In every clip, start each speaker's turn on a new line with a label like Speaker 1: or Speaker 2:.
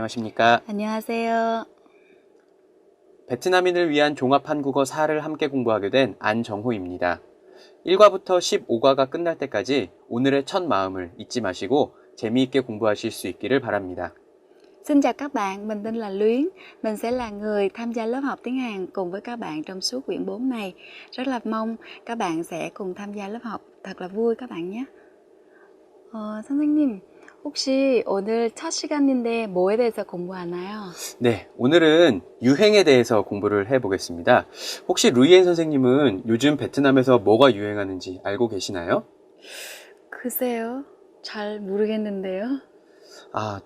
Speaker 1: 안녕하십니까.
Speaker 2: 안녕하세요.
Speaker 1: 베트남인을 위한 종합 한국어 4를 함께 공부하게 된 안정호입니다. 1과부터 15과가 끝날 때까지 오늘의 첫 마음을 잊지 마시고 재미있게 공부하실 수 있기를 바랍니다.
Speaker 2: Xin chào các bạn, mình tên là Luyến. Mình sẽ là người tham gia lớp học tiếng Hàn cùng với các bạn trong suốt quyển 4 này. Rất là mong các bạn sẽ cùng tham gia lớp học thật là vui các bạn nhé. 선생님, 혹시 오늘 첫 시간인데 뭐에 대해서 공부하나요?
Speaker 1: 네, 오늘은 유행에 대해서 공부를 해보겠습니다. 혹시 루이엔 선생님은 요즘 베트남에서 뭐가 유행하는지 알고 계시나요?
Speaker 2: 글쎄요, 잘 모르겠는데요.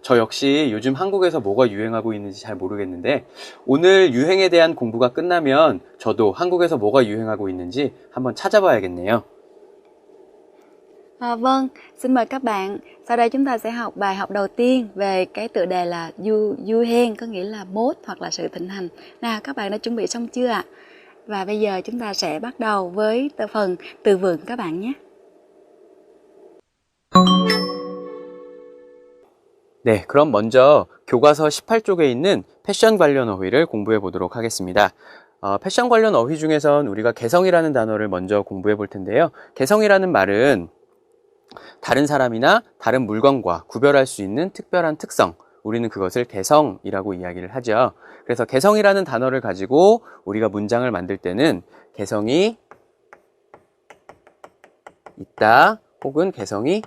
Speaker 1: 저 역시 요즘 한국에서 뭐가 유행하고 있는지 잘 모르겠는데 오늘 유행에 대한 공부가 끝나면 저도 한국에서 뭐가 유행하고 있는지 한번 찾아봐야겠네요.
Speaker 2: Vâng, xin mời các bạn. Sau đây chúng ta sẽ học bài học đầu tiên về cái tựa đề là Yuhen, có nghĩa là mốt hoặc là sự thịnh hành. Nào, các bạn đã chuẩn bị xong chưa ạ? Và bây giờ chúng ta sẽ bắt đầu với phần từ vựng các bạn nhé.
Speaker 1: 네, 그럼 먼저 교과서 18쪽에 있는 패션 관련 어휘를 공부해 보도록 하겠습니다. 패션 관련 어휘 중에선 우리가 개성이라는 단어를 먼저 공부해 볼 텐데요. 개성이라는 말은 다른 사람이나 다른 물건과 구별할 수 있는 특별한 특성, 우리는 그것을 개성이라고 이야기를 하죠. 그래서 개성이라는 단어를 가지고 우리가 문장을 만들 때는 개성이 있다 혹은 개성이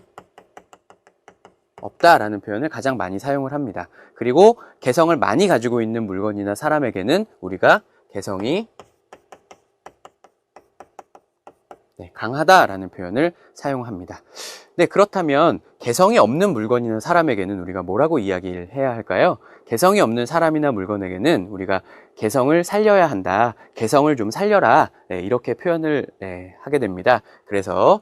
Speaker 1: 없다라는 표현을 가장 많이 사용을 합니다. 그리고 개성을 많이 가지고 있는 물건이나 사람에게는 우리가 개성이 강하다라는 표현을 사용합니다. 네, 그렇다면 개성이 없는 물건이나 사람에게는 우리가 뭐라고 이야기를 해야 할까요? 개성이 없는 사람이나 물건에게는 우리가 개성을 살려야 한다, 개성을 좀 살려라, 이렇게 표현을 하게 됩니다. 그래서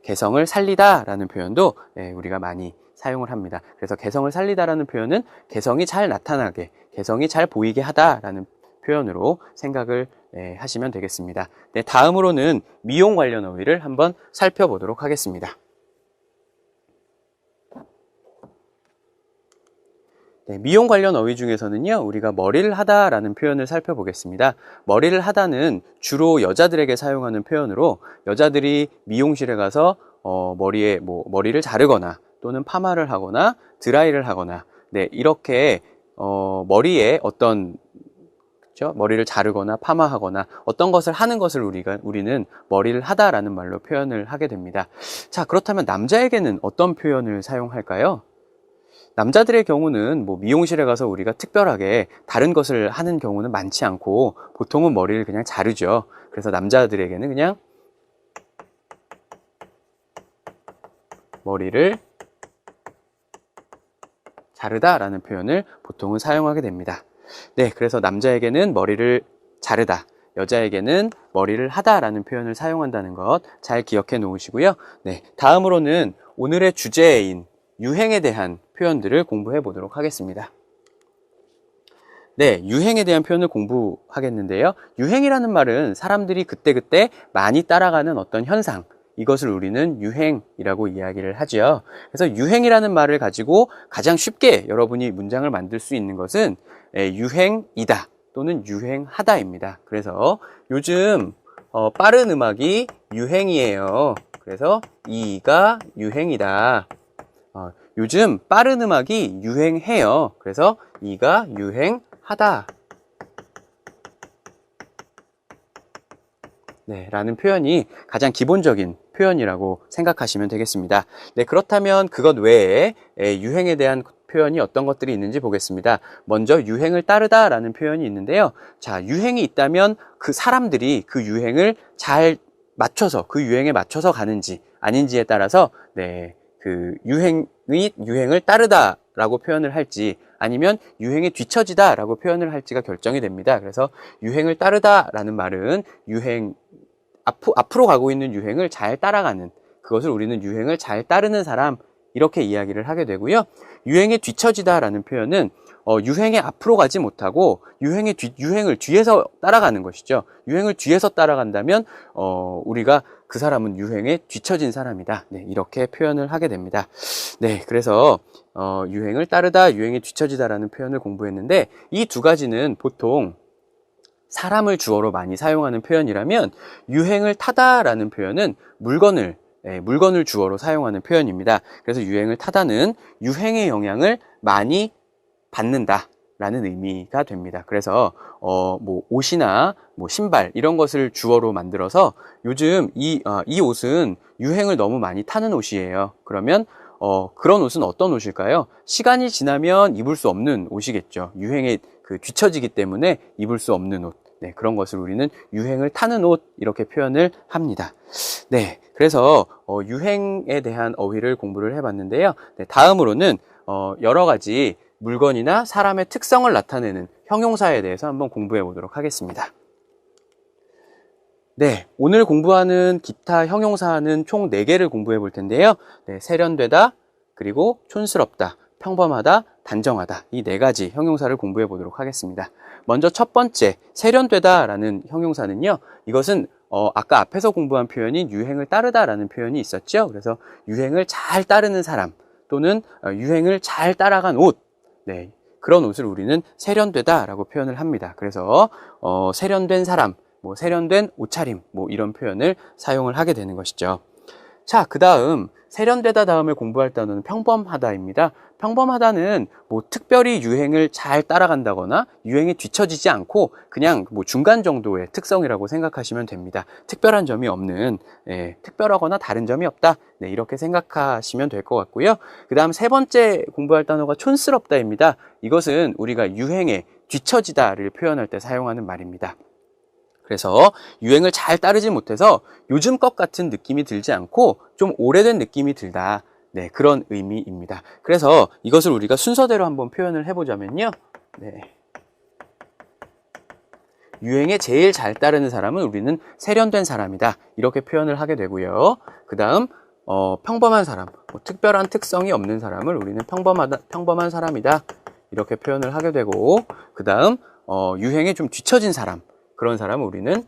Speaker 1: 개성을 살리다 라는 표현도 우리가 많이 사용을 합니다. 그래서 개성을 살리다 라는 표현은 개성이 잘 나타나게, 개성이 잘 보이게 하다 라는 표현으로 생각을 하시면 되겠습니다. 네, 다음으로는 미용 관련 어휘를 한번 살펴보도록 하겠습니다. 네, 미용 관련 어휘 중에서는요, 우리가 머리를 하다 라는 표현을 살펴보겠습니다. 머리를 하다는 주로 여자들에게 사용하는 표현으로 여자들이 미용실에 가서 머리를 자르거나 또는 파마를 하거나 드라이를 하거나 이렇게 머리에 머리를 자르거나 파마하거나 어떤 것을 하는 것을 우리는 머리를 하다라는 말로 표현을 하게 됩니다. 자, 그렇다면 남자에게는 어떤 표현을 사용할까요? 남자들의 경우는 미용실에 가서 우리가 특별하게 다른 것을 하는 경우는 많지 않고 보통은 머리를 그냥 자르죠. 그래서 남자들에게는 그냥 머리를 자르다 라는 표현을 보통은 사용하게 됩니다. 네, 그래서 남자에게는 머리를 자르다, 여자에게는 머리를 하다 라는 표현을 사용한다는 것 잘 기억해 놓으시고요. 네, 다음으로는 오늘의 주제인 유행에 대한 표현들을 공부해 보도록 하겠습니다. 네, 유행에 대한 표현을 공부하겠는데요. 유행이라는 말은 사람들이 그때그때 많이 따라가는 어떤 현상, 이것을 우리는 유행이라고 이야기를 하죠. 그래서 유행이라는 말을 가지고 가장 쉽게 여러분이 문장을 만들 수 있는 것은 유행이다 또는 유행하다입니다. 그래서 요즘 빠른 음악이 유행이에요. 그래서 이가 유행이다. 요즘 빠른 음악이 유행해요. 그래서 이가 유행하다. 네, 라는 표현이 가장 기본적인 표현이라고 생각하시면 되겠습니다. 네, 그렇다면 그것 외에 유행에 대한 표현이 어떤 것들이 있는지 보겠습니다. 먼저 유행을 따르다 라는 표현이 있는데요. 자, 유행이 있다면 그 사람들이 그 유행을 잘 맞춰서, 그 유행에 맞춰서 가는지 아닌지에 따라서 그 유행을 따르다 라고 표현을 할지 아니면 유행에 뒤처지다 라고 표현을 할지가 결정이 됩니다. 그래서 유행을 따르다 라는 말은 앞으로 가고 있는 유행을 잘 따라가는, 그것을 우리는 유행을 잘 따르는 사람, 이렇게 이야기를 하게 되고요. 유행에 뒤처지다라는 표현은 유행에 앞으로 가지 못하고 유행을 뒤에서 따라가는 것이죠. 유행을 뒤에서 따라간다면 우리가 그 사람은 유행에 뒤처진 사람이다. 네, 이렇게 표현을 하게 됩니다. 네, 그래서 유행을 따르다, 유행에 뒤처지다라는 표현을 공부했는데 이 두 가지는 보통 사람을 주어로 많이 사용하는 표현이라면 유행을 타다라는 표현은 물건을 주어로 사용하는 표현입니다. 그래서 유행을 타다는 유행의 영향을 많이 받는다라는 의미가 됩니다. 그래서 뭐 옷이나 뭐 신발 이런 것을 주어로 만들어서 요즘 이 옷은 유행을 너무 많이 타는 옷이에요. 그러면 그런 옷은 어떤 옷일까요? 시간이 지나면 입을 수 없는 옷이겠죠. 유행에 뒤처지기 때문에 입을 수 없는 옷. 네, 그런 것을 우리는 유행을 타는 옷 이렇게 표현을 합니다. 네, 그래서 유행에 대한 어휘를 공부를 해봤는데요. 네, 다음으로는 여러 가지 물건이나 사람의 특성을 나타내는 형용사에 대해서 한번 공부해 보도록 하겠습니다. 네, 오늘 공부하는 기타 형용사는 총 4개를 공부해 볼 텐데요. 네, 세련되다, 그리고 촌스럽다, 평범하다, 단정하다 이 4가지 형용사를 공부해 보도록 하겠습니다. 먼저 첫 번째, 세련되다 라는 형용사는요. 이것은 아까 앞에서 공부한 표현인 유행을 따르다 라는 표현이 있었죠. 그래서 유행을 잘 따르는 사람 또는 유행을 잘 따라간 옷, 네, 그런 옷을 우리는 세련되다 라고 표현을 합니다. 그래서 세련된 사람, 뭐 세련된 옷차림, 뭐 이런 표현을 사용을 하게 되는 것이죠. 자, 그 다음 세련되다 다음에 공부할 단어는 평범하다입니다. 평범하다는 뭐 특별히 유행을 잘 따라간다거나 유행에 뒤처지지 않고 그냥 뭐 중간 정도의 특성이라고 생각하시면 됩니다. 특별한 점이 없는, 특별하거나 다른 점이 없다. 네, 이렇게 생각하시면 될 것 같고요. 그 다음 세 번째 공부할 단어가 촌스럽다입니다. 이것은 우리가 유행에 뒤처지다를 표현할 때 사용하는 말입니다. 그래서 유행을 잘 따르지 못해서 요즘 것 같은 느낌이 들지 않고 좀 오래된 느낌이 들다. 네, 그런 의미입니다. 그래서 이것을 우리가 순서대로 한번 표현을 해보자면요. 네. 유행에 제일 잘 따르는 사람은 우리는 세련된 사람이다. 이렇게 표현을 하게 되고요. 그 다음 평범한 사람, 뭐 특별한 특성이 없는 사람을 우리는 평범한 사람이다. 이렇게 표현을 하게 되고, 그 다음 유행에 좀 뒤처진 사람, 그런 사람은 우리는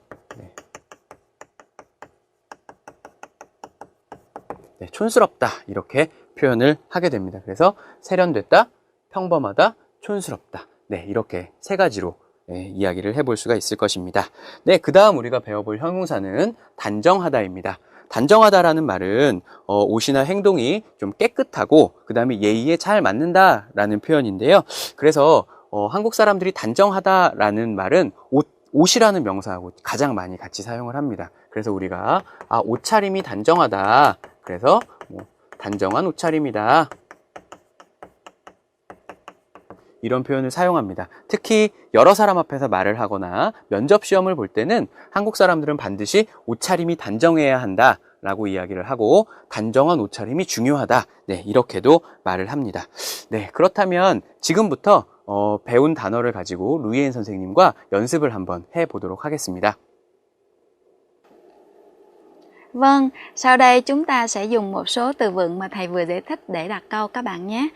Speaker 1: 촌스럽다 이렇게 표현을 하게 됩니다. 그래서 세련됐다, 평범하다, 촌스럽다. 네, 이렇게 세 가지로 이야기를 해볼 수가 있을 것입니다. 네, 그 다음 우리가 배워볼 형용사는 단정하다입니다. 단정하다라는 말은 옷이나 행동이 좀 깨끗하고 그 다음에 예의에 잘 맞는다라는 표현인데요. 그래서 한국 사람들이 단정하다라는 말은 옷이라는 명사하고 가장 많이 같이 사용을 합니다. 그래서 우리가 옷차림이 단정하다. 그래서 단정한 옷차림이다. 이런 표현을 사용합니다. 특히 여러 사람 앞에서 말을 하거나 면접 시험을 볼 때는 한국 사람들은 반드시 옷차림이 단정해야 한다 라고 이야기를 하고 단정한 옷차림이 중요하다. 네, 이렇게도 말을 합니다. 네, 그렇다면 지금부터 배운 단어를 가지고 루이엔 선생님과 연습을 한번 해보도록 하겠습니다.
Speaker 2: Vâng, sau đây chúng ta sẽ dùng một số từ vựng mà thầy vừa giải thích để đặt câu các bạn nhé.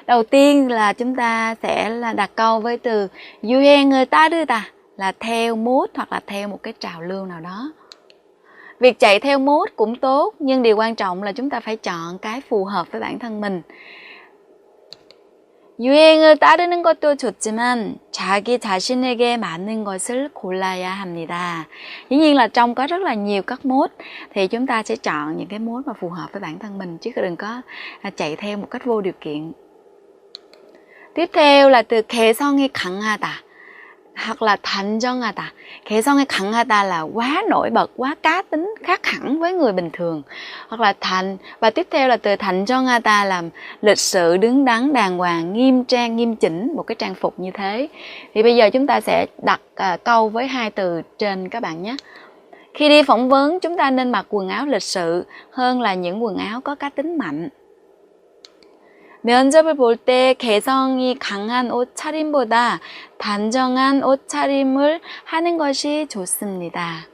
Speaker 2: Đầu tiên là chúng ta sẽ đặt câu với từ 유행을 따르다 là theo mốt hoặc là theo một cái trào lưu nào đó. Việc chạy theo mốt cũng tốt, nhưng điều quan trọng là chúng ta phải chọn cái phù hợp với bản thân mình. 유행을 따르는 것도 좋지만 자기 자신에게 맞는 것을 골라야 합니다. Dĩ nhiên là trong có rất là nhiều các mốt thì chúng ta sẽ chọn những cái mốt mà phù hợp với bản thân mình chứ đừng có chạy theo một cách vô điều kiện. Tiếp theo là từ 개성이 강하다 hoặc là 단정하다. 개성이 강하다 là quá nổi bật, quá cá tính, khác hẳn với người bình thường. Hoặc là và tiếp theo là từ 단정하다 là lịch sự, đứng đắn, đàng hoàng, nghiêm trang, nghiêm chỉnh, một cái trang phục như thế. Thì bây giờ chúng ta sẽ đặt câu với hai từ trên các bạn nhé. Khi đi phỏng vấn chúng ta nên mặc quần áo lịch sự hơn là những quần áo có cá tính mạnh. 면접을 볼 때 개성이 강한 옷차림보다 단정한 옷차림을 하는 것이 좋습니다.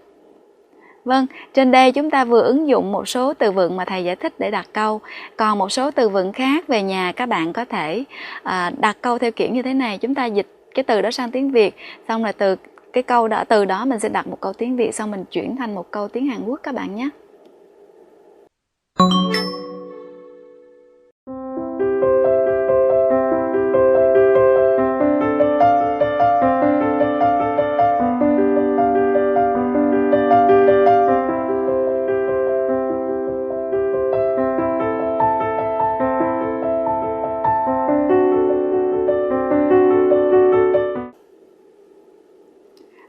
Speaker 2: Vâng, trên đây chúng ta vừa ứng dụng một số từ vựng mà thầy giải thích để đặt câu. Còn một số từ vựng khác về nhà các bạn có thể đặt câu theo kiểu như thế này. Chúng ta dịch cái từ đó sang tiếng Việt, xong rồi từ cái câu đó, từ đó mình sẽ đặt một câu tiếng Việt, xong mình chuyển thành một câu tiếng Hàn Quốc các bạn nhé.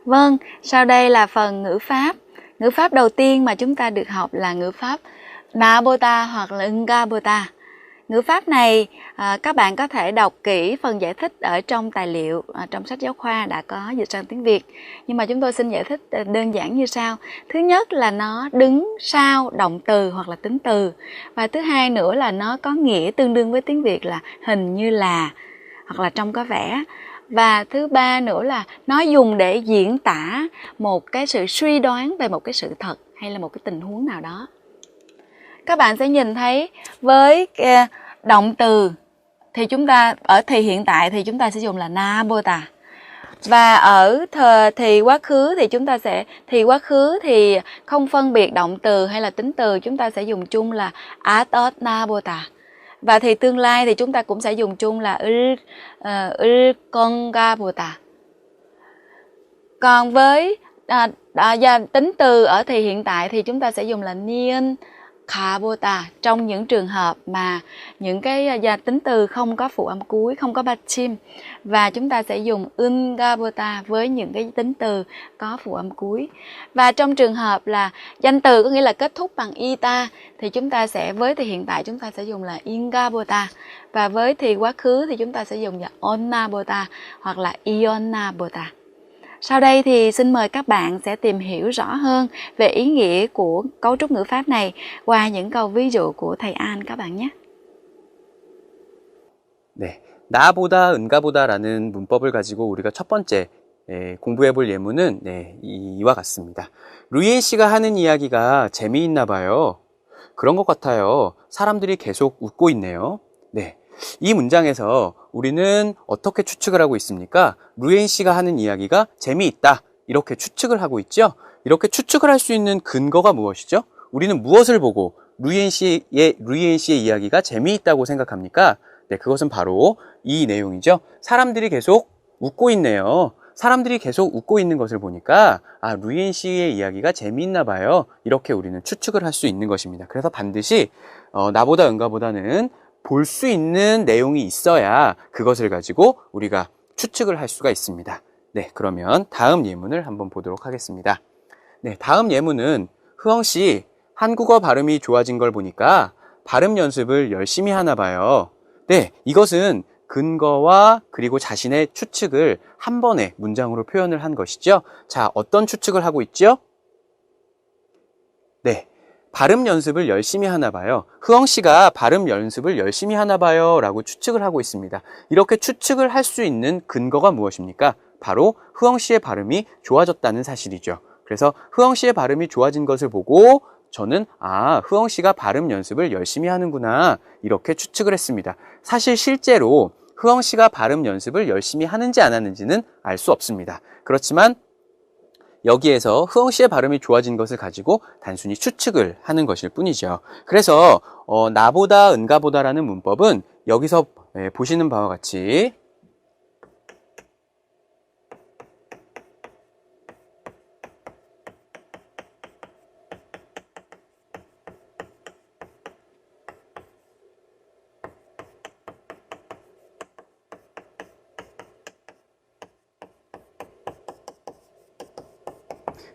Speaker 2: Vâng, sau đây là phần ngữ pháp. Ngữ pháp đầu tiên mà chúng ta được học là ngữ pháp 나보다 hoặc là 응가보다. Ngữ pháp này các bạn có thể đọc kỹ phần giải thích ở trong tài liệu, trong sách giáo khoa đã có dịch sang tiếng Việt. Nhưng mà chúng tôi xin giải thích đơn giản như sau. Thứ nhất là nó đứng sau động từ hoặc là tính từ. Và thứ hai nữa là nó có nghĩa tương đương với tiếng Việt là hình như là hoặc là trông có vẻ. Và thứ ba nữa là nó dùng để diễn tả một cái sự suy đoán về một cái sự thật hay là một cái tình huống nào đó. Các bạn sẽ nhìn thấy với động từ thì chúng ta ở thì hiện tại thì chúng ta sẽ dùng là 나보다. Và ở thì quá khứ thì chúng ta sẽ thì quá khứ thì không phân biệt động từ hay là tính từ, chúng ta sẽ dùng chung là 어떤 나보다. Và thì tương lai thì chúng ta cũng sẽ dùng chung là 을 건가 보다. Còn với tính từ ở thì hiện tại thì chúng ta sẽ dùng là 니은 가보다 trong những trường hợp mà những cái tính từ không có phụ âm cuối, không có 받침, và chúng ta sẽ dùng 은가보다 với những cái tính từ có phụ âm cuối. Và trong trường hợp là danh từ có nghĩa là kết thúc bằng ita thì chúng ta sẽ với thì hiện tại chúng ta sẽ dùng là 인가보다, và với thì quá khứ thì chúng ta sẽ dùng là onna보다 hoặc là 이었나보다. Sau đây thì xin mời các bạn sẽ tìm hiểu rõ hơn về ý nghĩa của cấu trúc ngữ pháp này qua những câu ví dụ của thầy An các bạn nhé.
Speaker 1: 네, 나보다 은가보다라는 문법을 가지고 우리가 첫 번째 공부해 볼 예문은 이와 같습니다. 루이엔 씨가 하는 이야기가 재미있나 봐요. 그런 것 같아요. 사람들이 계속 웃고 있네요. 네, 이 문장에서 우리는 어떻게 추측을 하고 있습니까? 루이엔 씨가 하는 이야기가 재미있다. 이렇게 추측을 하고 있죠? 이렇게 추측을 할 수 있는 근거가 무엇이죠? 우리는 무엇을 보고 루이엔 씨의 이야기가 재미있다고 생각합니까? 네, 그것은 바로 이 내용이죠. 사람들이 계속 웃고 있네요. 사람들이 계속 웃고 있는 것을 보니까 루이엔 씨의 이야기가 재미있나 봐요. 이렇게 우리는 추측을 할 수 있는 것입니다. 그래서 반드시 나보다 은가보다는 볼 수 있는 내용이 있어야 그것을 가지고 우리가 추측을 할 수가 있습니다. 네, 그러면 다음 예문을 한번 보도록 하겠습니다. 네, 다음 예문은 흐엉 씨 한국어 발음이 좋아진 걸 보니까 발음 연습을 열심히 하나 봐요. 네, 이것은 근거와 그리고 자신의 추측을 한 번에 문장으로 표현을 한 것이죠. 자, 어떤 추측을 하고 있죠? 네, 발음 연습을 열심히 하나 봐요. 흐엉 씨가 발음 연습을 열심히 하나 봐요 라고 추측을 하고 있습니다. 이렇게 추측을 할 수 있는 근거가 무엇입니까? 바로 흐엉 씨의 발음이 좋아졌다는 사실이죠. 그래서 흐엉 씨의 발음이 좋아진 것을 보고 저는 흐엉 씨가 발음 연습을 열심히 하는구나 이렇게 추측을 했습니다. 사실 실제로 흐엉 씨가 발음 연습을 열심히 하는지 안 하는지는 알 수 없습니다. 그렇지만 여기에서 흐엉 씨의 발음이 좋아진 것을 가지고 단순히 추측을 하는 것일 뿐이죠. 그래서 나보다 은가보다라는 문법은 여기서 보시는 바와 같이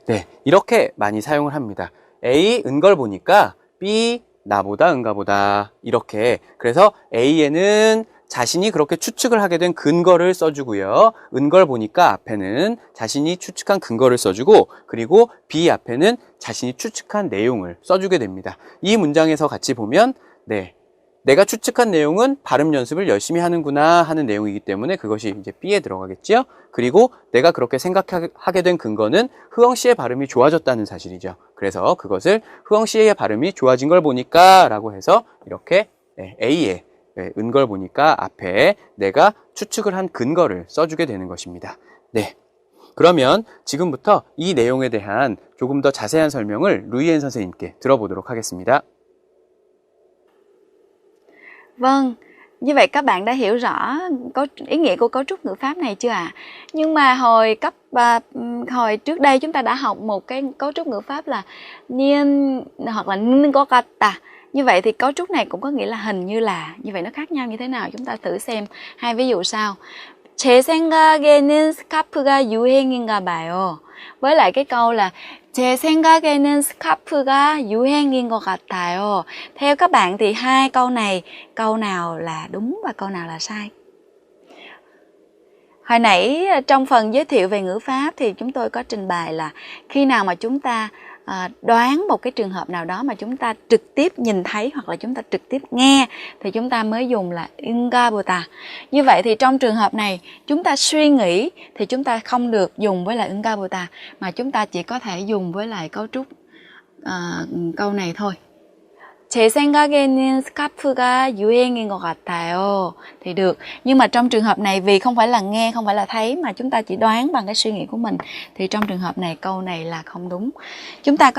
Speaker 1: 네, 이렇게 많이 사용을 합니다. A, 은걸 보니까 B, 나보다 은가보다 이렇게. 그래서 A에는 자신이 그렇게 추측을 하게 된 근거를 써주고요. 은걸 보니까 앞에는 자신이 추측한 근거를 써주고, 그리고 B 앞에는 자신이 추측한 내용을 써주게 됩니다. 이 문장에서 같이 보면 네, 내가 추측한 내용은 발음 연습을 열심히 하는구나 하는 내용이기 때문에 그것이 이제 B에 들어가겠죠. 그리고 내가 그렇게 생각하게 된 근거는 흐엉 씨의 발음이 좋아졌다는 사실이죠. 그래서 그것을 흐엉 씨의 발음이 좋아진 걸 보니까 라고 해서 이렇게 A에 은 걸 보니까 앞에 내가 추측을 한 근거를 써주게 되는 것입니다. 네. 그러면 지금부터 이 내용에 대한 조금 더 자세한 설명을 루이엔 선생님께 들어보도록 하겠습니다.
Speaker 2: Vâng, như vậy các bạn đã hiểu rõ ý nghĩa của cấu trúc ngữ pháp này chưa ạ? Nhưng mà hồi trước đây chúng ta đã học một cái cấu trúc ngữ pháp là nhiên hoặc là ningokata. Như vậy thì cấu trúc này cũng có nghĩa là hình như là. Như vậy nó khác nhau như thế nào? Chúng ta thử xem hai ví dụ sau. 제 생각에는 스카프가 유행인가 봐요. với lại cái câu là 제 생각에는 스카프가 유행인 것 같아요. Theo các bạn thì hai câu này, câu nào là đúng và câu nào là sai? Hồi nãy trong phần giới thiệu về ngữ pháp thì chúng tôi có trình bày là khi nào mà chúng ta đoán một cái trường hợp nào đó mà chúng ta trực tiếp nhìn thấy hoặc là chúng ta trực tiếp nghe thì chúng ta mới dùng là 응가보다. Như vậy thì trong trường hợp này chúng ta suy nghĩ thì chúng ta không được dùng với lại 응가보다 mà chúng ta chỉ có thể dùng với lại cấu trúc câu này thôi. 제 생각에는 스카프가 유행인 것 같아요. Thì được. Nhưng mà trong trường hợp này vì không phải là nghe, không phải là thấy mà chúng ta chỉ đoán bằng cái suy nghĩ của mình thì trong trường hợp này câu này là không đúng. Chúng ta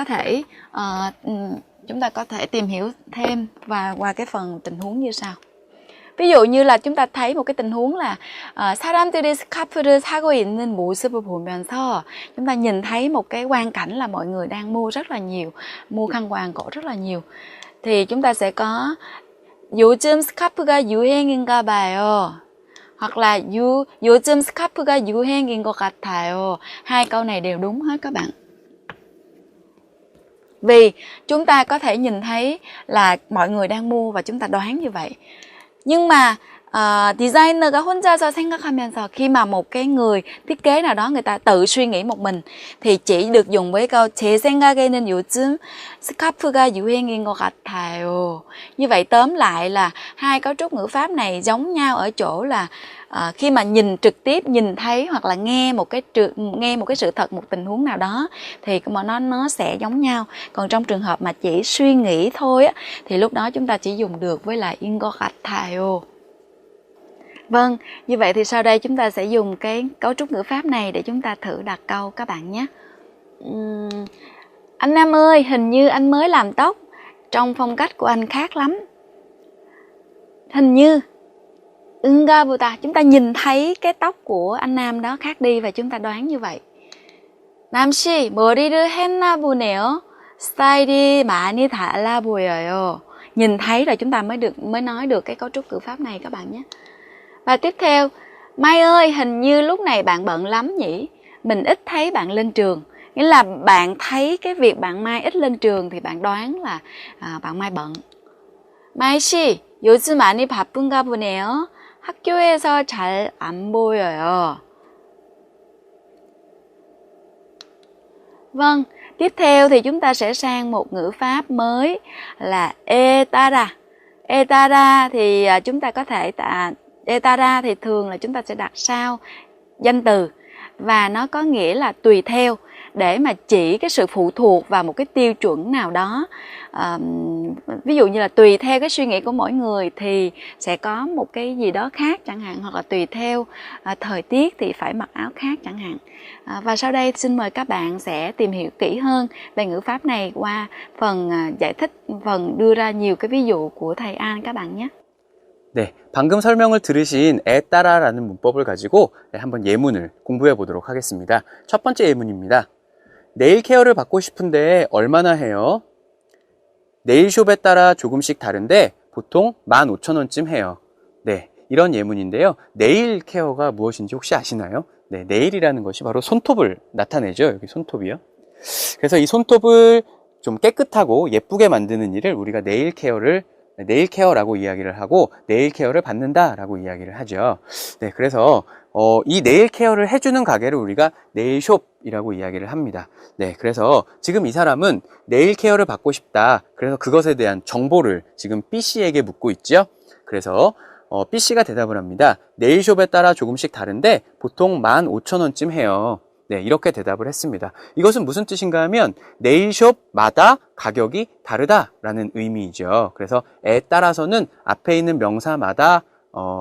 Speaker 2: có thể tìm hiểu thêm và qua cái phần tình huống như sau. ví dụ như là chúng ta thấy một cái tình huống là 사람들이 스카프를 사고 있는 모습을 보면서 chúng ta nhìn thấy một cái quang cảnh là mọi người đang mua rất là nhiều, mua khăn quàng cổ rất là nhiều. Thì chúng ta sẽ có 요즘 스카프가 유행인가 봐요. hoặc là 요즘 스카프가 유행인 것 같아요. Hai câu này đều đúng hết các bạn. Vì chúng ta có thể nhìn thấy là mọi người đang mua và chúng ta đoán như vậy. Nhưng mà designer가 혼자서 생각하면서 khi mà một cái người thiết kế nào đó người ta tự suy nghĩ một mình thì chỉ được dùng với câu 제 생각에는 요즘 스카프가 유행인 것 같아요. Như vậy tóm lại là hai cấu trúc ngữ pháp này giống nhau ở chỗ là khi mà nhìn trực tiếp, nhìn thấy hoặc là nghe một cái sự thật, một tình huống nào đó thì nó sẽ giống nhau. Còn trong trường hợp mà chỉ suy nghĩ thôi á, thì lúc đó chúng ta chỉ dùng được với lại in 것 같아요. Vâng, như vậy thì sau đây chúng ta sẽ dùng cái cấu trúc ngữ pháp này để chúng ta thử đặt câu các bạn nhé. Anh Nam ơi, hình như anh mới làm tóc, trong phong cách của anh khác lắm. Hình như 응가보다, chúng ta nhìn thấy cái tóc của anh Nam đó khác đi và chúng ta đoán như vậy. 남씨, 머리를 했나 보네요. 스타일이 많이 달라 보여요. Nhìn thấy rồi chúng ta mới nói được cái cấu trúc ngữ pháp này các bạn nhé. Và tiếp theo, Mai ơi, hình như lúc này bạn bận lắm nhỉ? Mình ít thấy bạn lên trường. Nghĩa là bạn thấy cái việc bạn Mai ít lên trường thì bạn đoán là bạn Mai bận. Mai 씨, 요즘 많이 바쁜가 보네요. 학교에서 잘 안 보여요. Vâng, tiếp theo thì chúng ta sẽ sang một ngữ pháp mới là etara. Etara thì chúng ta có thể etara thì thường là chúng ta sẽ đặt sau danh từ và nó có nghĩa là tùy theo để mà chỉ cái sự phụ thuộc vào một cái tiêu chuẩn nào đó. Ví dụ như là tùy theo cái suy nghĩ của mỗi người thì sẽ có một cái gì đó khác chẳng hạn, hoặc là tùy theo thời tiết thì phải mặc áo khác chẳng hạn. Và sau đây xin mời các bạn sẽ tìm hiểu kỹ hơn về ngữ pháp này qua phần giải thích, phần đưa ra nhiều cái ví dụ của thầy An các bạn nhé.
Speaker 1: 네, 방금 설명을 들으신 에 따라라는 문법을 가지고 한번 예문을 공부해 보도록 하겠습니다. 첫 번째 예문입니다. 네일 케어를 받고 싶은데 얼마나 해요? 네일숍에 따라 조금씩 다른데 보통 15,000원쯤 해요. 네, 이런 예문인데요. 네일 케어가 무엇인지 혹시 아시나요? 네, 네일이라는 것이 바로 손톱을 나타내죠. 여기 손톱이요. 그래서 이 손톱을 좀 깨끗하고 예쁘게 만드는 일을 우리가 네일 케어라고 이야기를 하고 네일 케어를 받는다라고 이야기를 하죠. 네, 그래서 이 네일 케어를 해주는 가게를 우리가 네일숍이라고 이야기를 합니다. 네, 그래서 지금 이 사람은 네일 케어를 받고 싶다. 그래서 그것에 대한 정보를 지금 B씨에게 묻고 있죠. 그래서 B씨가 대답을 합니다. 네일숍에 따라 조금씩 다른데 보통 15,000원쯤 해요. 네, 이렇게 대답을 했습니다. 이것은 무슨 뜻인가 하면 네일숍마다 가격이 다르다라는 의미이죠. 그래서 에 따라서는 앞에 있는 명사마다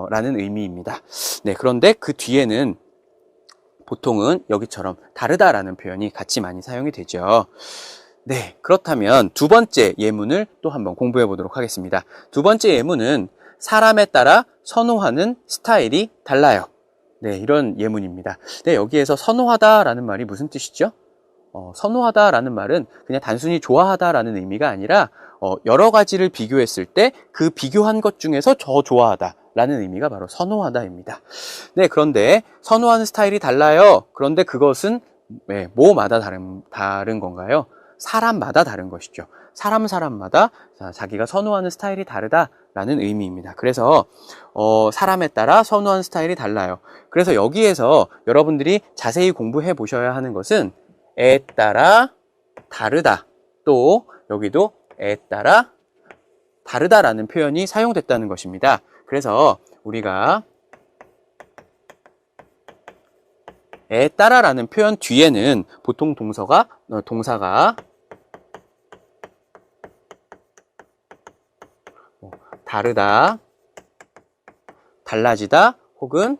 Speaker 1: 라는 의미입니다. 네, 그런데 그 뒤에는 보통은 여기처럼 다르다라는 표현이 같이 많이 사용이 되죠. 네, 그렇다면 두 번째 예문을 또 한번 공부해 보도록 하겠습니다. 두 번째 예문은 사람에 따라 선호하는 스타일이 달라요. 네, 이런 예문입니다. 네, 여기에서 선호하다라는 말이 무슨 뜻이죠? 선호하다라는 말은 그냥 단순히 좋아하다라는 의미가 아니라 여러 가지를 비교했을 때 그 비교한 것 중에서 더 좋아하다 라는 의미가 바로 선호하다입니다. 네, 그런데 선호하는 스타일이 달라요. 그런데 그것은 뭐마다 다른 건가요? 사람마다 다른 것이죠. 사람마다 자기가 선호하는 스타일이 다르다라는 의미입니다. 그래서 사람에 따라 선호하는 스타일이 달라요. 그래서 여기에서 여러분들이 자세히 공부해 보셔야 하는 것은 에 따라 다르다, 또 여기도 에 따라 다르다라는 표현이 사용됐다는 것입니다. 그래서 우리가 에 따라라는 표현 뒤에는 보통 동사가 다르다, 달라지다 혹은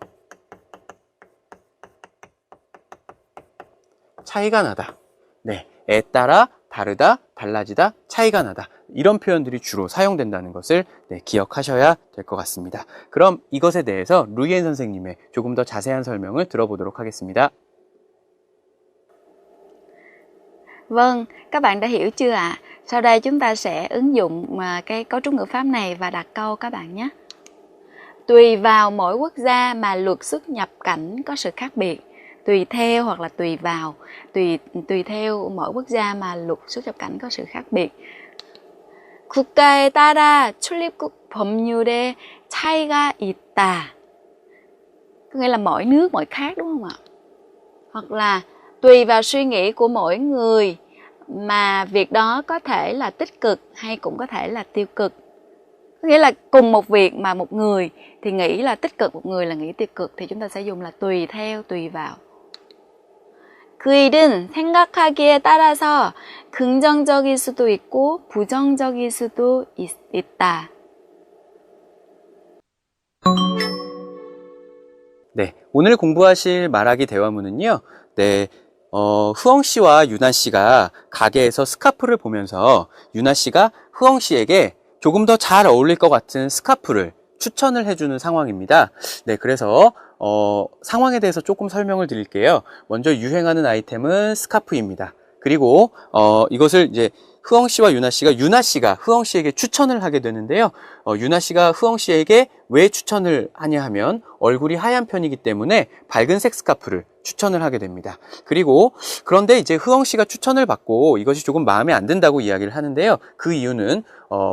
Speaker 1: 차이가 나다. 네, 에 따라 다르다, 달라지다, 차이가 나다. 이런 표현들이 주로 사용된다는 것을 기억하셔야 될 것 같습니다. 그럼 이것에 대해서 루이엔 선생님의 조금 더 자세한 설명을 들어보도록 하겠습니다.
Speaker 2: Vâng, các bạn đã hiểu chưa ạ? Sau đây chúng ta sẽ ứng dụng cái cấu trúc ngữ pháp này và đặt câu các bạn nhé. Tùy vào mỗi quốc gia mà luật xuất nhập cảnh có sự khác biệt. Tùy theo hoặc là tùy vào, tùy theo mỗi quốc gia mà luật xuất nhập cảnh có sự khác biệt. 국가에 따라 출입국 법률에 차이가 있다. Có nghĩa là mỗi nước mỗi khác đúng không ạ? Hoặc là tùy vào suy nghĩ của mỗi người mà việc đó có thể là tích cực hay cũng có thể là tiêu cực. Có nghĩa là cùng một việc mà một người thì nghĩ là tích cực, một người là nghĩ tiêu cực thì chúng ta sẽ dùng là tùy theo, tùy vào. 그 일은 생각하기에 따라서 긍정적일 수도 있고 부정적일 수도 있다.
Speaker 1: 네, 오늘 공부하실 말하기 대화문은요. 네, 흐엉 씨와 유나 씨가 가게에서 스카프를 보면서 유나 씨가 흐엉 씨에게 조금 더 잘 어울릴 것 같은 스카프를 추천을 해주는 상황입니다. 네, 그래서 상황에 대해서 조금 설명을 드릴게요. 먼저 유행하는 아이템은 스카프입니다. 그리고 이것을 이제 흐엉 씨와 유나 씨가 흐엉 씨에게 추천을 하게 되는데요. 유나 씨가 흐엉 씨에게 왜 추천을 하냐 하면 얼굴이 하얀 편이기 때문에 밝은색 스카프를 추천을 하게 됩니다. 그런데 이제 흐엉 씨가 추천을 받고 이것이 조금 마음에 안 든다고 이야기를 하는데요. 그 이유는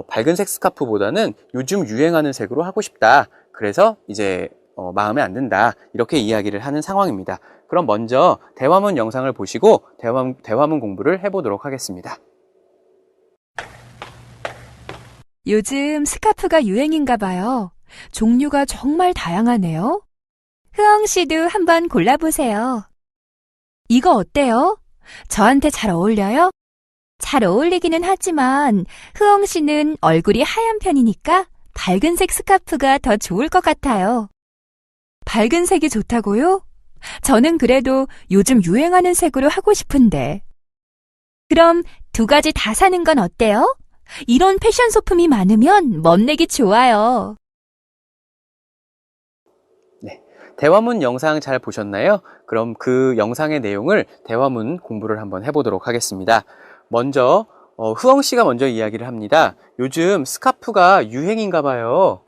Speaker 1: 밝은색 스카프보다는 요즘 유행하는 색으로 하고 싶다. 그래서 이제 마음에 안 든다. 이렇게 이야기를 하는 상황입니다. 그럼 먼저 대화문 영상을 보시고 대화문 공부를 해보도록 하겠습니다.
Speaker 3: 요즘 스카프가 유행인가 봐요. 종류가 정말 다양하네요. 흐엉 씨도 한번 골라보세요. 이거 어때요? 저한테 잘 어울려요? 잘 어울리기는 하지만 흐엉 씨는 얼굴이 하얀 편이니까 밝은색 스카프가 더 좋을 것 같아요. 밝은 색이 좋다고요? 저는 그래도 요즘 유행하는 색으로 하고 싶은데. 그럼 두 가지 다 사는 건 어때요? 이런 패션 소품이 많으면 멋내기 좋아요.
Speaker 1: 네, 대화문 영상 잘 보셨나요? 그럼 그 영상의 내용을 대화문 공부를 한번 해보도록 하겠습니다. 먼저 흐엉 씨가 먼저 이야기를 합니다. 요즘 스카프가 유행인가 봐요.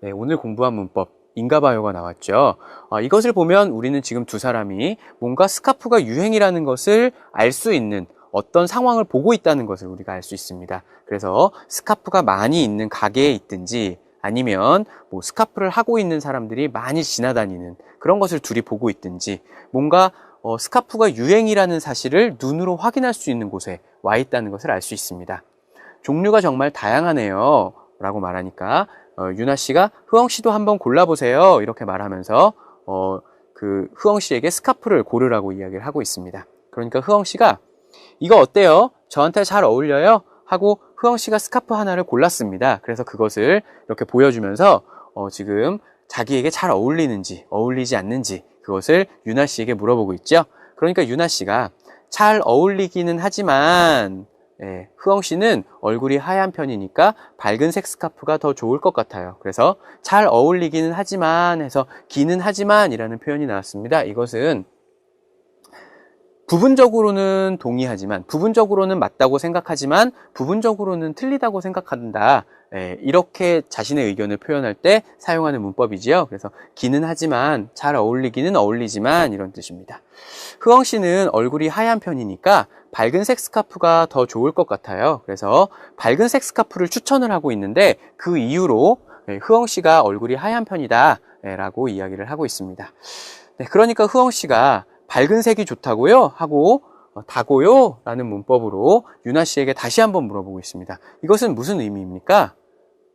Speaker 1: 네, 오늘 공부한 문법 인가봐요가 나왔죠. 이것을 보면 우리는 지금 두 사람이 뭔가 스카프가 유행이라는 것을 알 수 있는 어떤 상황을 보고 있다는 것을 우리가 알 수 있습니다. 그래서 스카프가 많이 있는 가게에 있든지 아니면 뭐 스카프를 하고 있는 사람들이 많이 지나다니는 그런 것을 둘이 보고 있든지 뭔가 스카프가 유행이라는 사실을 눈으로 확인할 수 있는 곳에 와 있다는 것을 알 수 있습니다. 종류가 정말 다양하네요 라고 말하니까 유나 씨가 흐엉 씨도 한번 골라보세요 이렇게 말하면서 흐엉 씨에게 스카프를 고르라고 이야기를 하고 있습니다. 그러니까 흐엉 씨가 이거 어때요? 저한테 잘 어울려요? 하고 흐엉 씨가 스카프 하나를 골랐습니다. 그래서 그것을 이렇게 보여주면서 지금 자기에게 잘 어울리는지 어울리지 않는지 그것을 유나 씨에게 물어보고 있죠. 그러니까 유나 씨가 잘 어울리기는 하지만 흐엉 씨는 얼굴이 하얀 편이니까 밝은색 스카프가 더 좋을 것 같아요. 그래서 잘 어울리기는 하지만 해서 기는 하지만 이라는 표현이 나왔습니다. 이것은 부분적으로는 동의하지만 부분적으로는 맞다고 생각하지만 부분적으로는 틀리다고 생각한다. 이렇게 자신의 의견을 표현할 때 사용하는 문법이지요. 그래서 기는 하지만 잘 어울리기는 어울리지만 이런 뜻입니다. 흐엉 씨는 얼굴이 하얀 편이니까 밝은색 스카프가 더 좋을 것 같아요. 그래서 밝은색 스카프를 추천을 하고 있는데 그 이유로 흐엉 씨가 얼굴이 하얀 편이다 라고 이야기를 하고 있습니다. 그러니까 흐엉 씨가 밝은 색이 좋다고요? 하고 다고요? 라는 문법으로 유나 씨에게 다시 한번 물어보고 있습니다. 이것은 무슨 의미입니까?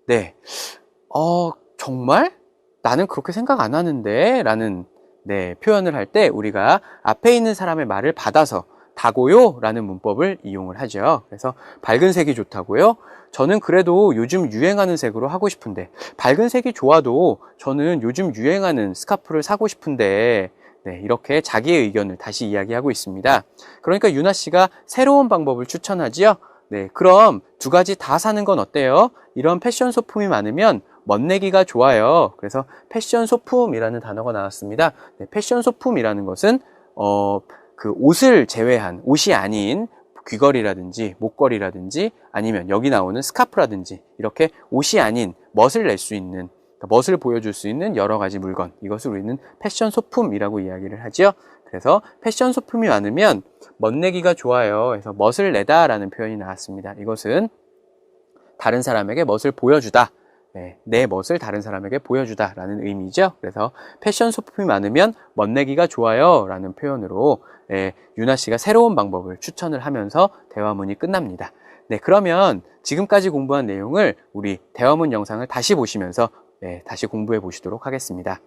Speaker 1: 네, 정말? 나는 그렇게 생각 안 하는데 라는 표현을 할 때 우리가 앞에 있는 사람의 말을 받아서 다고요? 라는 문법을 이용을 하죠. 그래서 밝은 색이 좋다고요? 저는 그래도 요즘 유행하는 색으로 하고 싶은데 밝은 색이 좋아도 저는 요즘 유행하는 스카프를 사고 싶은데 이렇게 자기의 의견을 다시 이야기하고 있습니다. 그러니까 유나 씨가 새로운 방법을 추천하지요. 그럼 두 가지 다 사는 건 어때요? 이런 패션 소품이 많으면 멋내기가 좋아요. 그래서 패션 소품이라는 단어가 나왔습니다. 패션 소품이라는 것은 그 옷을 제외한 옷이 아닌 귀걸이라든지 목걸이라든지 아니면 여기 나오는 스카프라든지 이렇게 옷이 아닌 멋을 낼 수 있는 멋을 보여줄 수 있는 여러 가지 물건, 이것을 우리는 패션 소품이라고 이야기를 하죠. 그래서 패션 소품이 많으면 멋내기가 좋아요. 그래서 멋을 내다 라는 표현이 나왔습니다. 이것은 다른 사람에게 멋을 보여주다, 내 멋을 다른 사람에게 보여주다 라는 의미죠. 그래서 패션 소품이 많으면 멋내기가 좋아요 라는 표현으로 유나 씨가 새로운 방법을 추천을 하면서 대화문이 끝납니다. 그러면 지금까지 공부한 내용을 우리 대화문 영상을 다시 보시면서 다시 공부해 보시도록 하겠습니다.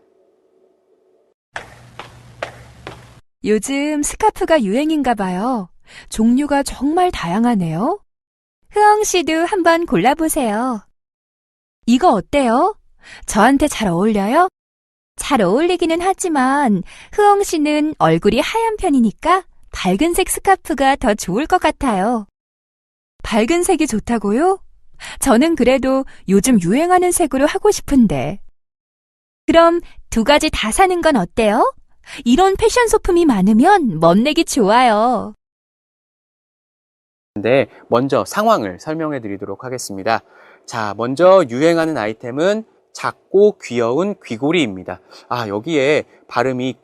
Speaker 3: 요즘 스카프가 유행인가 봐요. 종류가 정말 다양하네요. 흐엉 씨도 한번 골라보세요. 이거 어때요? 저한테 잘 어울려요? 잘 어울리기는 하지만 흐엉 씨는 얼굴이 하얀 편이니까 밝은색 스카프가 더 좋을 것 같아요. 밝은 색이 좋다고요? 저는 그래도 요즘 유행하는 색으로 하고 싶은데. 그럼 두 가지 다 사는 건 어때요? 이런 패션 소품이 많으면 멋내기 좋아요.
Speaker 1: 먼저 상황을 설명해 드리도록 하겠습니다. 자, 먼저 유행하는 아이템은 작고 귀여운 귀고리입니다. 여기에 발음이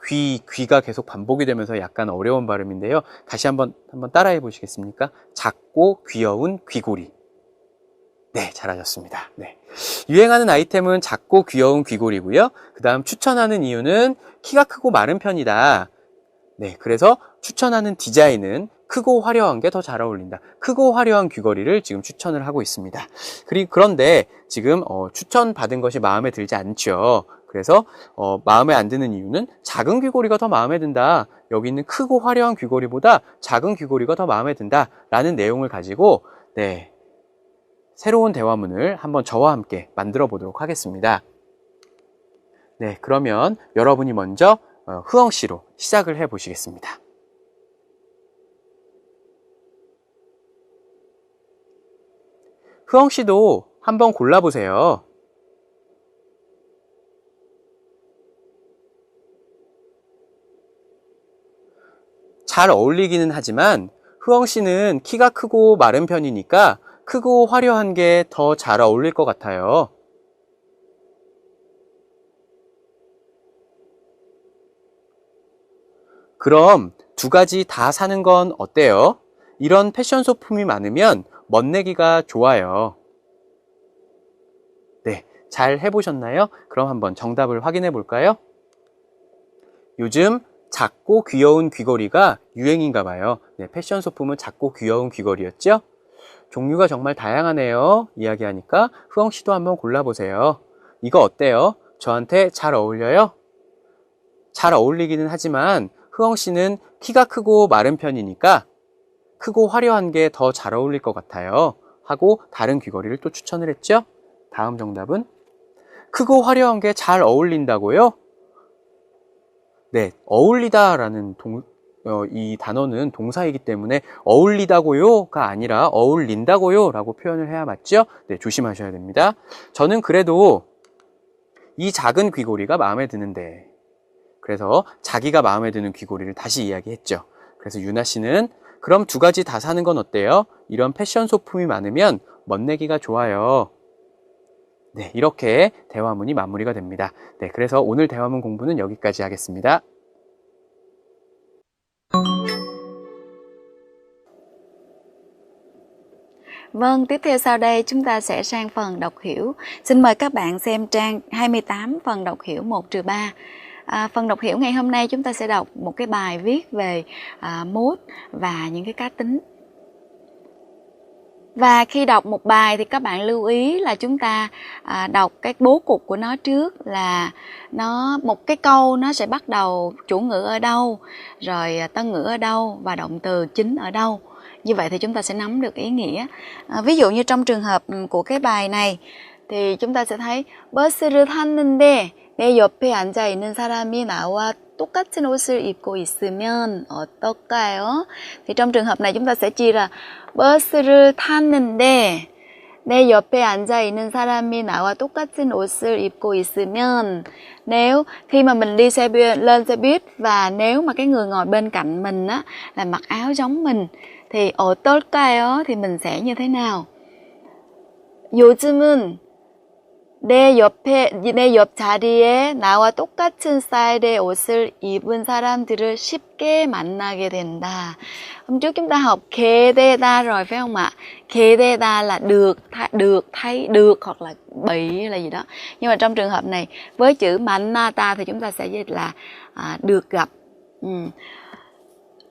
Speaker 1: 귀가 계속 반복이 되면서 약간 어려운 발음인데요. 다시 한번 따라해 보시겠습니까? 작고 귀여운 귀고리. 잘하셨습니다. 유행하는 아이템은 작고 귀여운 귀고리고요. 그 다음 추천하는 이유는 키가 크고 마른 편이다. 그래서 추천하는 디자인은 크고 화려한 게 더 잘 어울린다. 크고 화려한 귀걸이를 지금 추천을 하고 있습니다. 그런데 지금 추천받은 것이 마음에 들지 않죠. 그래서 마음에 안 드는 이유는 작은 귀걸이가 더 마음에 든다. 여기 있는 크고 화려한 귀걸이보다 작은 귀걸이가 더 마음에 든다. 라는 내용을 가지고 새로운 대화문을 한번 저와 함께 만들어 보도록 하겠습니다. 그러면 여러분이 먼저 흐엉 씨로 시작을 해 보시겠습니다. 흐엉 씨도 한번 골라보세요. 잘 어울리기는 하지만 흐엉 씨는 키가 크고 마른 편이니까 크고 화려한 게 더 잘 어울릴 것 같아요. 그럼 두 가지 다 사는 건 어때요? 이런 패션 소품이 많으면 멋내기가 좋아요. 잘 해보셨나요? 그럼 한번 정답을 확인해 볼까요? 요즘 작고 귀여운 귀걸이가 유행인가 봐요. 네, 패션 소품은 작고 귀여운 귀걸이였죠? 종류가 정말 다양하네요. 이야기하니까 흐엉 씨도 한번 골라보세요. 이거 어때요? 저한테 잘 어울려요? 잘 어울리기는 하지만 흐엉 씨는 키가 크고 마른 편이니까 크고 화려한 게 더 잘 어울릴 것 같아요. 하고 다른 귀걸이를 또 추천을 했죠? 다음 정답은 크고 화려한 게 잘 어울린다고요? 네, 어울리다라는 이 단어는 동사이기 때문에 어울리다고요가 아니라 어울린다고요 라고 표현을 해야 맞죠? 네, 조심하셔야 됩니다. 저는 그래도 이 작은 귀걸이가 마음에 드는데, 그래서 자기가 마음에 드는 귀걸이를 다시 이야기했죠. 그래서 유나 씨는 그럼 두 가지 다 사는 건 어때요? 이런 패션 소품이 많으면 멋내기가 좋아요. 네, 이렇게 대화문이 마무리가 됩니다. 네, 그래서 오늘 대화문 공부는 여기까지 하겠습니다.
Speaker 2: Vâng, tiếp theo sau đây chúng ta sẽ sang phần đọc hiểu. Xin mời các bạn xem trang 28 phần đọc hiểu 1-3. Phần đọc hiểu ngày hôm nay chúng ta sẽ đọc một cái bài viết về mốt và những cái cá tính. Và khi đọc một bài thì các bạn lưu ý là chúng ta đọc cái bố cục của nó trước, là một cái câu nó sẽ bắt đầu chủ ngữ ở đâu, rồi tân ngữ ở đâu và động từ chính ở đâu. Như vậy thì chúng ta sẽ nắm được ý nghĩa. Ví dụ như trong trường hợp của cái bài này thì chúng ta sẽ thấy 버스를 탔는데 내 옆에 앉아 있는 사람이 나와 똑같은 옷을 입고 있으면 어떨까요? Thì trong trường hợp này chúng ta sẽ chia ra 버스를 탔는데 내 옆에 앉아 있는 사람이 나와 똑같은 옷을 입고 있으면, nếu khi mà mình đi lên xe buýt và nếu mà cái người ngồi bên cạnh mình á là mặc áo giống mình thì 어떨까요? Thì mình sẽ như thế nào? 요즘은 내 옆 자리에 나와 똑같은 스타일의 옷을 입은 사람들을 쉽게 만나게 된다. Hôm trước chúng ta học 게되다 rồi phải không ạ? 게되다 là được thấy, được hoặc là bị là gì đó. Nhưng mà trong trường hợp này với chữ 만나다 thì chúng ta sẽ dịch là được gặp.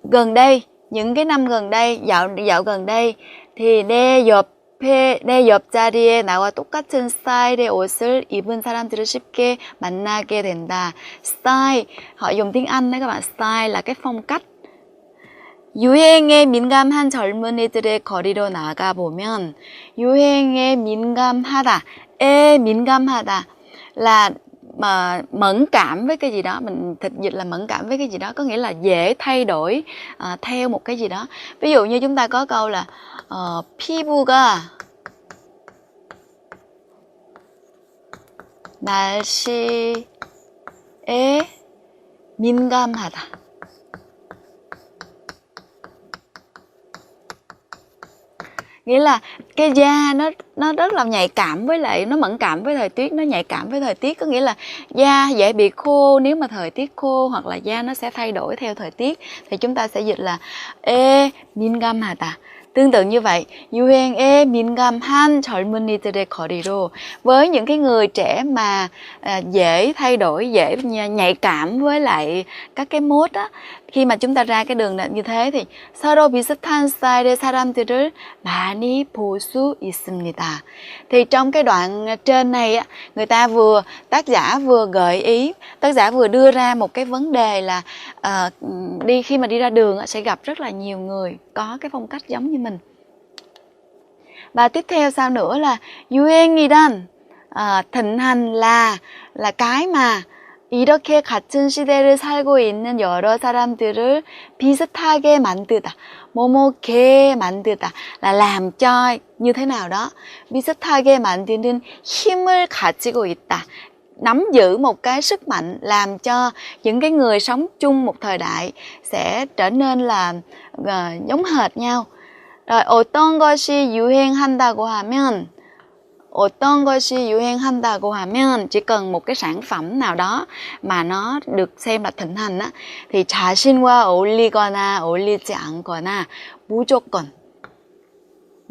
Speaker 2: Gần đây, những cái năm gần đây, dạo gần đây thì 내 옆자리에 나와 똑같은 스타일의 옷을 입은 사람들을 쉽게 만나게 된다. Style, họ dùng tiếng Anh đấy các bạn. Style là cái phong cách. 유행에 민감한 젊은이들의 거리로 나가보면, 유행에 민감하다에 민감하다 là mà mẫn cảm với cái gì đó, mình dịch là mẫn cảm với cái gì đó, có nghĩa là dễ thay đổi theo một cái gì đó. Ví dụ như chúng ta có câu là 피부가 날씨에 민감하다. Nghĩa là cái da nó rất là nhạy cảm với lại, nó mẫn cảm với thời tiết, nó nhạy cảm với thời tiết, có nghĩa là da dễ bị khô nếu mà thời tiết khô, hoặc là da nó sẽ thay đổi theo thời tiết, thì chúng ta sẽ dịch là 민감하다. Tương tự như vậy, 유행에 민감한 젊은이들의 거리로, với những cái người trẻ mà dễ thay đổi, dễ nhạy cảm với lại các cái mốt á, khi mà chúng ta ra cái đường như thế thì 서로 비슷한 스타일의 사람들을 많이 볼 수 있습니다. Thì trong cái đoạn trên này á, tác giả vừa gợi ý, tác giả vừa đưa ra một cái vấn đề là khi mà đi ra đường sẽ gặp rất là nhiều người có cái phong cách giống như mình. Và tiếp theo sau nữa là 유행이란, thịnh hành là cái mà 이렇게 같은 시대를 살고 있는 여러 사람들을 비슷하게 만들다, 뭐뭐게 만들다 là làm cho như thế nào đó, 비슷하게 만드는 힘을 가지고 있다, nắm giữ một cái sức mạnh làm cho những cái người sống chung một thời đại sẽ trở nên là giống hệt nhau. Rồi 어떤 것이 유행한다고 하면, 어떤 것이 유행한다고 하면, chỉ cần một cái sản phẩm nào đó mà nó được xem là thịnh hành á, thì 자신과 어울리거나 어울리지 않거나 무조건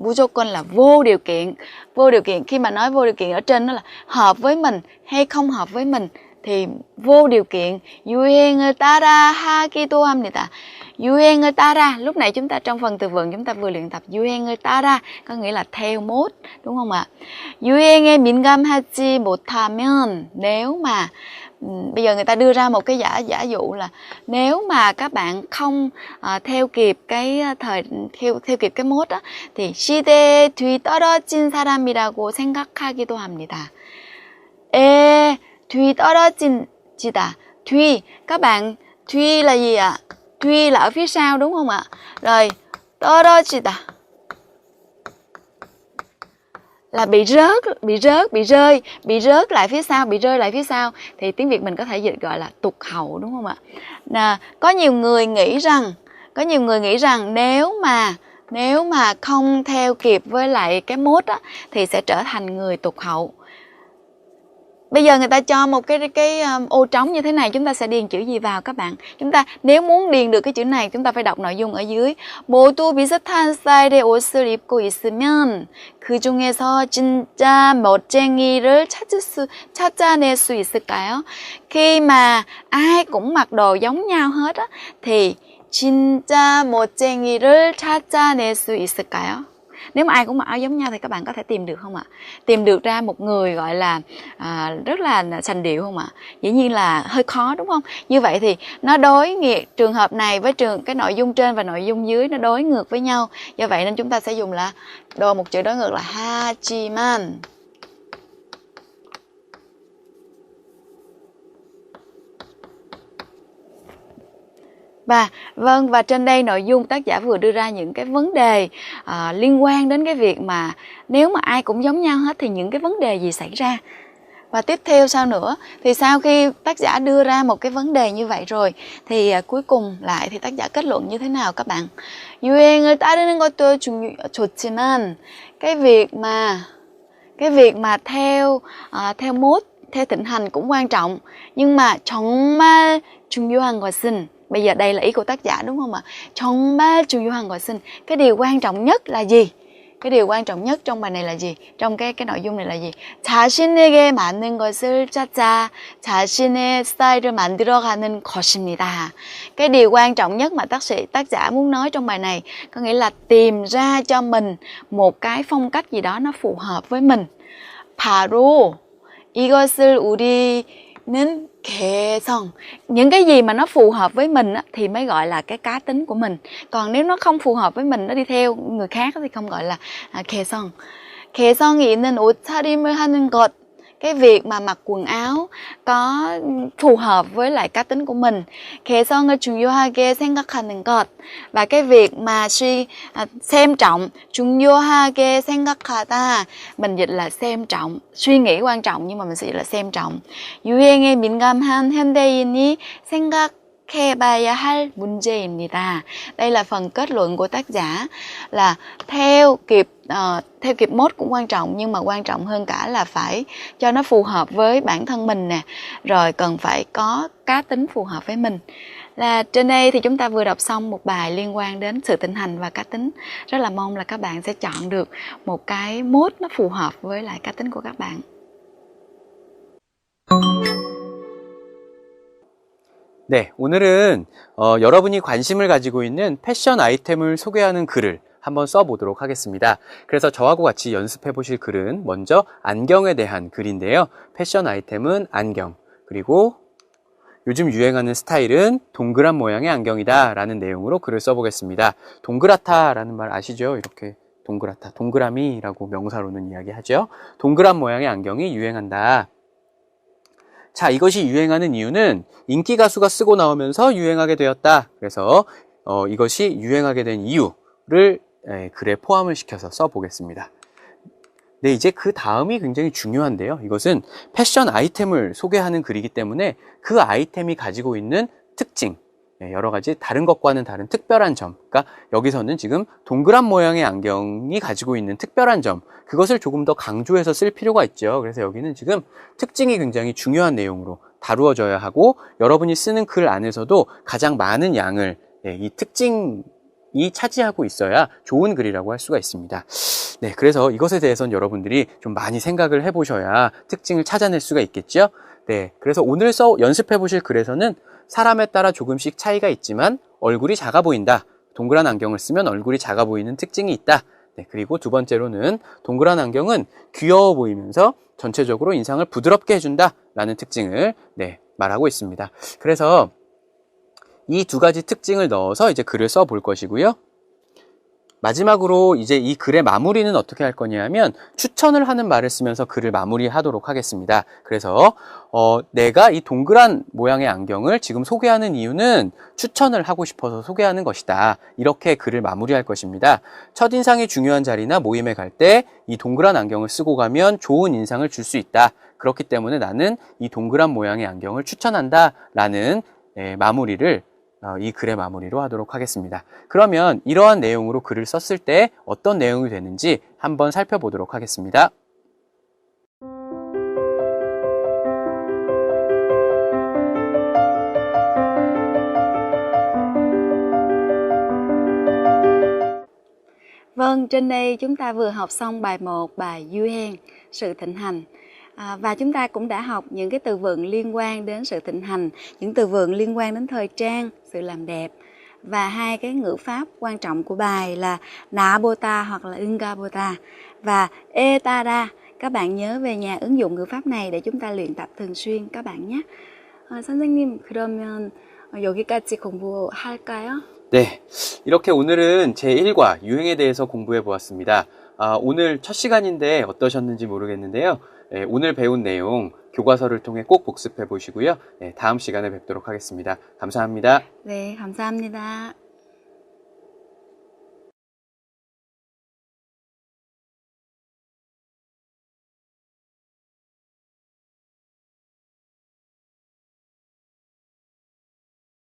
Speaker 2: mujokkon là vô điều kiện. Vô điều kiện, khi mà nói vô điều kiện ở trên đó là hợp với mình hay không hợp với mình, thì vô điều kiện 유행을 따라 하기도 합니다. 유행을 따라, lúc nãy chúng ta trong phần từ vựng chúng ta vừa luyện tập 유행을 따라 có nghĩa là theo mốt, đúng không ạ? 유행에 민감하지 못하면, nếu mà bây giờ người ta đưa ra một cái giả dụ là nếu mà các bạn không theo kịp cái theo kịp cái mốt đó, thì 시대에 뒤떨어진 사람이라고 생각하기도 합니다. 뒤떨어지다. 뒤, các bạn, 뒤 là gì ạ? 뒤 là ở phía sau, đúng không ạ? Rồi, 떨어지다 là bị rớt lại phía sau, bị rơi lại phía sau, thì tiếng Việt mình có thể dịch gọi là tụt hậu, đúng không ạ? Có nhiều người nghĩ rằng nếu mà không theo kịp với lại cái mốt á, thì sẽ trở thành người tụt hậu. Bây giờ người ta cho một cái ô trống như thế này, chúng ta sẽ điền chữ gì vào các bạn? Chúng ta nếu muốn điền được cái chữ này, chúng ta phải đọc nội dung ở dưới. 모두 비슷한 스타일의 옷을 입고 있으면 그 중에서 진짜 멋쟁이를 찾아낼 수 있을까요? Khi mà ai cũng mặc đồ giống nhau hết á, thì 진짜 멋쟁이를 찾아낼 수 있을까요? Nếu mà ai cũng mặc áo giống nhau thì các bạn có thể tìm được không ạ? Tìm được ra một người gọi là rất là sành điệu không ạ? Dĩ nhiên là hơi khó, đúng không? Như vậy thì nó đối nghiệt, trường hợp này với cái nội dung trên và nội dung dưới nó đối ngược với nhau. Do vậy nên chúng ta sẽ dùng là một chữ đối ngược là 하지만. Và trên đây nội dung tác giả vừa đưa ra những cái vấn đề liên quan đến cái việc mà nếu mà ai cũng giống nhau hết thì những cái vấn đề gì xảy ra. Và tiếp theo sao nữa, thì sau khi tác giả đưa ra một cái vấn đề như vậy rồi, thì cuối cùng lại thì tác giả kết luận như thế nào các bạn? 유행을 따르는 것도 좋지만 cái việc mà theo mốt, theo thịnh hành cũng quan trọng, nhưng mà 정말 중요한 것은, bây giờ đây là ý của tác giả, đúng không ạ? 정말 중요한 것은, cái điều quan trọng nhất là gì? Cái điều quan trọng nhất trong bài này là gì? Trong cái nội dung này là gì? 자신에게 맞는 것을 찾아 자신의 스타일을 만들어가는 것입니다. Cái điều quan trọng nhất mà tác giả muốn nói trong bài này có nghĩa là tìm ra cho mình một cái phong cách gì đó nó phù hợp với mình. 바로 이것을 우리는 개성. Những cái gì mà nó phù hợp với mình á, thì mới gọi là cái cá tính của mình. Còn nếu nó không phù hợp với mình, nó đi theo người khác thì không gọi là 개성. 개성이 있는 옷차림을 하는 것. Cái việc mà mặc quần áo có phù hợp với lại cá tính của mình. 개성을 중요하게 생각하는 것. Và cái việc mà xem trọng, 중요하게 생각하다, mình dịch là xem trọng, suy nghĩ quan trọng, nhưng mà mình sẽ dịch là xem trọng. 유행에 민감한 현대인이 생각해봐야 할 문제입니다. Đây là phần kết luận của tác giả, là theo kịp mốt cũng quan trọng, nhưng mà quan trọng hơn cả là phải cho nó phù hợp với bản thân mình nè, rồi cần phải có cá tính phù hợp với mình. Là trên đây thì chúng ta vừa đọc xong một bài liên quan đến sự thịnh hành và cá tính. Rất là mong là các bạn sẽ chọn được một cái mốt nó phù hợp với lại cá tính của các bạn.
Speaker 1: 네, 오늘은 여러분이 관심을 가지고 있는 패션 아이템을 소개하는 글을 한번 써보도록 하겠습니다. 그래서 저하고 같이 연습해 보실 글은 먼저 안경에 대한 글인데요. 패션 아이템은 안경, 그리고 요즘 유행하는 스타일은 동그란 모양의 안경이다 라는 내용으로 글을 써보겠습니다. 동그랗다 라는 말 아시죠? 이렇게 동그랗다, 동그라미라고 명사로는 이야기하죠. 동그란 모양의 안경이 유행한다. 자, 이것이 유행하는 이유는 인기 가수가 쓰고 나오면서 유행하게 되었다. 그래서 이것이 유행하게 된 이유를 글에 포함을 시켜서 써보겠습니다. 네, 이제 그 다음이 굉장히 중요한데요. 이것은 패션 아이템을 소개하는 글이기 때문에 그 아이템이 가지고 있는 특징, 여러 가지 다른 것과는 다른 특별한 점, 그러니까 여기서는 지금 동그란 모양의 안경이 가지고 있는 특별한 점, 그것을 조금 더 강조해서 쓸 필요가 있죠. 그래서 여기는 지금 특징이 굉장히 중요한 내용으로 다루어져야 하고, 여러분이 쓰는 글 안에서도 가장 많은 양을 이 특징 차지하고 있어야 좋은 글이라고 할 수가 있습니다. 네, 그래서 이것에 대해서는 여러분들이 좀 많이 생각을 해보셔야 특징을 찾아낼 수가 있겠죠? 네, 그래서 오늘 연습해 보실 글에서는 사람에 따라 조금씩 차이가 있지만 얼굴이 작아 보인다. 동그란 안경을 쓰면 얼굴이 작아 보이는 특징이 있다. 네, 그리고 두 번째로는 동그란 안경은 귀여워 보이면서 전체적으로 인상을 부드럽게 해준다. 라는 특징을 말하고 있습니다. 그래서 이 두 가지 특징을 넣어서 이제 글을 써 볼 것이고요. 마지막으로 이제 이 글의 마무리는 어떻게 할 거냐면 추천을 하는 말을 쓰면서 글을 마무리하도록 하겠습니다. 그래서 내가 이 동그란 모양의 안경을 지금 소개하는 이유는 추천을 하고 싶어서 소개하는 것이다. 이렇게 글을 마무리할 것입니다. 첫인상이 중요한 자리나 모임에 갈 때 이 동그란 안경을 쓰고 가면 좋은 인상을 줄 수 있다. 그렇기 때문에 나는 이 동그란 모양의 안경을 추천한다. 라는 마무리를 이 글의 마무리로 하도록 하겠습니다. 그러면 이러한 내용으로 글을 썼을 때 어떤 내용이 되는지 한번 살펴보도록 하겠습니다.
Speaker 2: Vâng, trên đây chúng ta vừa học xong bài 1, bài Yuan, sự thịnh hành. Và chúng ta cũng đã học những cái từ vựng liên quan đến sự thịnh hành, những từ vựng liên quan đến thời trang, sự làm đẹp. Và hai cái ngữ pháp quan trọng của bài là Nabota hoặc là Ungabota và Etada. Các bạn nhớ về nhà ứng dụng ngữ pháp này để chúng ta luyện tập thường xuyên các bạn nhé. 선생님, 그러면 여기까지 공부할까요?
Speaker 1: 네, 이렇게 오늘은 제1과 유행에 대해서 공부해 보았습니다. 오늘 첫 시간인데 어떠셨는지 모르겠는데요. 오늘 배운 내용 교과서를 통해 꼭 복습해 보시고요. 다음 시간에 뵙도록 하겠습니다. 감사합니다.
Speaker 2: 네, 감사합니다.